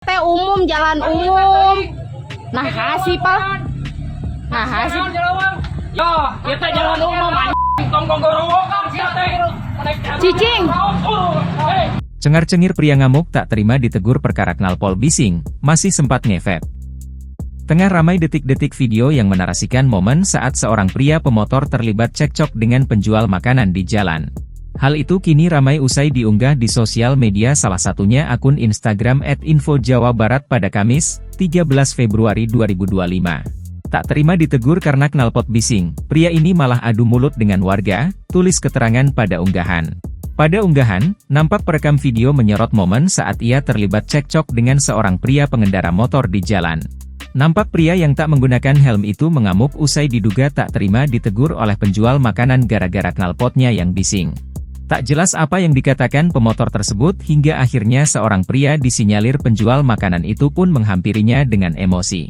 Umum, jalan umum. Nah, kasih, Pak. Nah, kasih. Yo, kita jalan umum, tongkong gorowokan Cicing. Cengar-cengir pria ngamuk tak terima ditegur perkara knalpot bising, masih sempat ngefet. Tengah ramai detik-detik video yang menarasikan momen saat seorang pria pemotor terlibat cekcok dengan penjual makanan di jalan. Hal itu kini ramai usai diunggah di sosial media, salah satunya akun Instagram @infojawabarat pada Kamis, 13 Februari 2025. Tak terima ditegur karena knalpot bising, pria ini malah adu mulut dengan warga, tulis keterangan pada unggahan. Pada unggahan, nampak perekam video menyorot momen saat ia terlibat cekcok dengan seorang pria pengendara motor di jalan. Nampak pria yang tak menggunakan helm itu mengamuk usai diduga tak terima ditegur oleh penjual makanan gara-gara knalpotnya yang bising. Tak jelas apa yang dikatakan pemotor tersebut hingga akhirnya seorang pria disinyalir penjual makanan itu pun menghampirinya dengan emosi.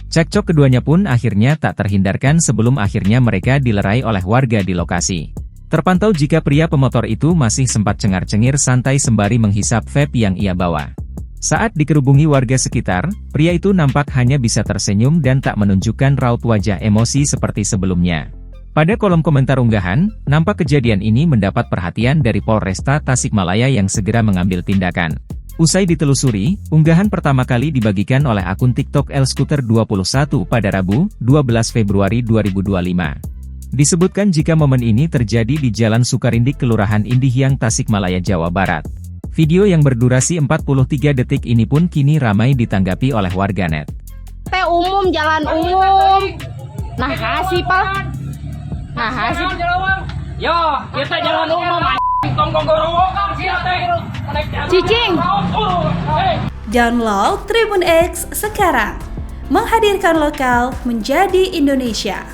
Cekcok keduanya pun akhirnya tak terhindarkan sebelum akhirnya mereka dilerai oleh warga di lokasi. Terpantau jika pria pemotor itu masih sempat cengar-cengir santai sembari menghisap vape yang ia bawa. Saat dikerubungi warga sekitar, pria itu nampak hanya bisa tersenyum dan tak menunjukkan raut wajah emosi seperti sebelumnya. Pada kolom komentar unggahan, nampak kejadian ini mendapat perhatian dari Polresta Tasikmalaya yang segera mengambil tindakan. Usai ditelusuri, unggahan pertama kali dibagikan oleh akun TikTok Elskuter21 pada Rabu, 12 Februari 2025. Disebutkan jika momen ini terjadi di Jalan Sukarindik, Kelurahan Indihiyang, Tasikmalaya, Jawa Barat. Video yang berdurasi 43 detik ini pun kini ramai ditanggapi oleh warganet. Umum, jalan umum. Nah, kasih, Pak. Nah, kasih. Yo, kita jalan umum, tongkong gorowokan Cicing. Download Tribun X sekarang. Menghadirkan lokal menjadi Indonesia.